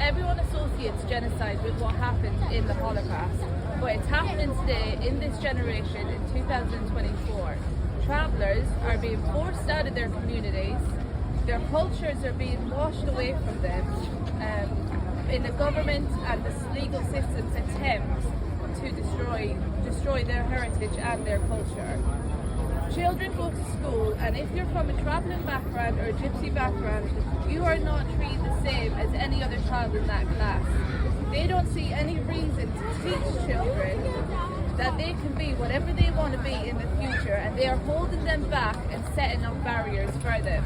everyone associates genocide with what happened in the Holocaust, but it's happening today in this generation in 2024. Travellers are being forced out of their communities, their cultures are being washed away from them in the government and the legal system's attempt to destroy their heritage and their culture. Children go to school, and if you're from a travelling background or a gypsy background, you are not treated the same as any other child in that class. They don't see any reason to teach children that they can be whatever they want to be in the future, and they are holding them back and setting up barriers for them.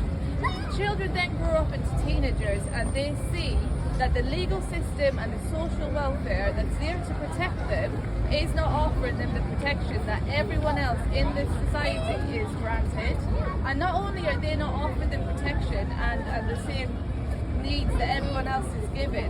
Children then grow up into teenagers, and they see that the legal system and the social welfare that's there to protect them is not offering them the protection that everyone else in this society is granted. And not only are they not offered the protection and the same needs that everyone else is given,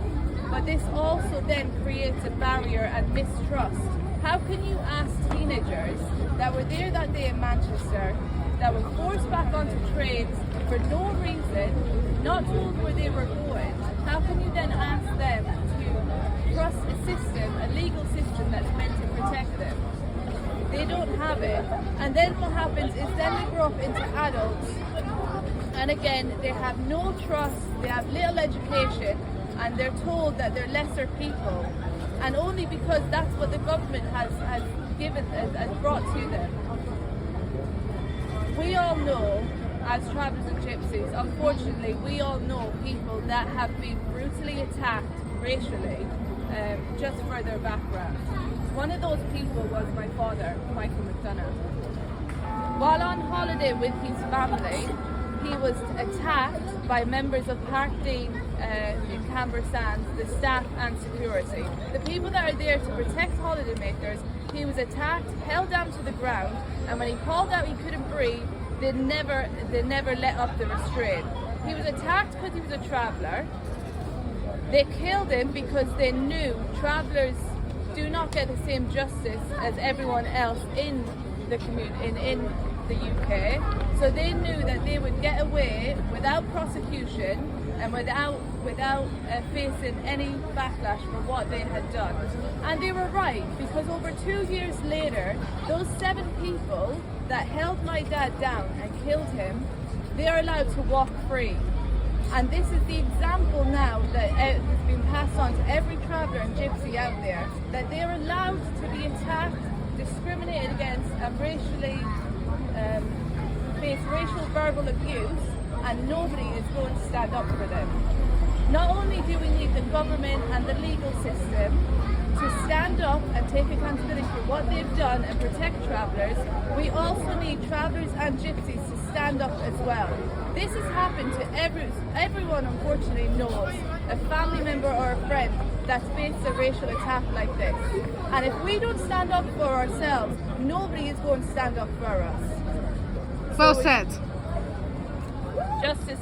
but this also then creates a barrier and mistrust. How can you ask teenagers that were there that day in Manchester, that were forced back onto trains for no reason, not told where they were going, how can you then ask them to trust a system, a legal system that's meant to protect them? They don't have it. And then what happens is then they grow up into adults, and again, they have no trust, they have little education, and they're told that they're lesser people. And only because that's what the government has brought to them. We all know, as travellers and gypsies, unfortunately, we all know people that have been brutally attacked racially just for their background. One of those people was my father, Michael McDonagh. While on holiday with his family, he was attacked by members of Park Dean in Canberra Sands, the staff and security. The people that are there to protect holidaymakers, he was attacked, held down to the ground, and when he called out he couldn't breathe, they never let up the restraint. He was attacked because he was a traveller. They killed him because they knew travellers do not get the same justice as everyone else in the community in the UK. So they knew that they would get away without prosecution and without facing any backlash for what they had done. And they were right, because over 2 years later, those 7 people that held my dad down and killed him, they are allowed to walk free. And this is the example now that has been passed on to every traveller and gypsy out there, that they're allowed to be attacked, discriminated against, and face racial verbal abuse, and nobody is going to stand up for them. Not only do we need the government and the legal system to stand up and take accountability for what they've done and protect travellers, we also need travellers and gypsies to stand up as well. This has happened to everyone unfortunately knows a family member or a friend that's faced a racial attack like this. And if we don't stand up for ourselves, nobody is going to stand up for us. Well said. Justice.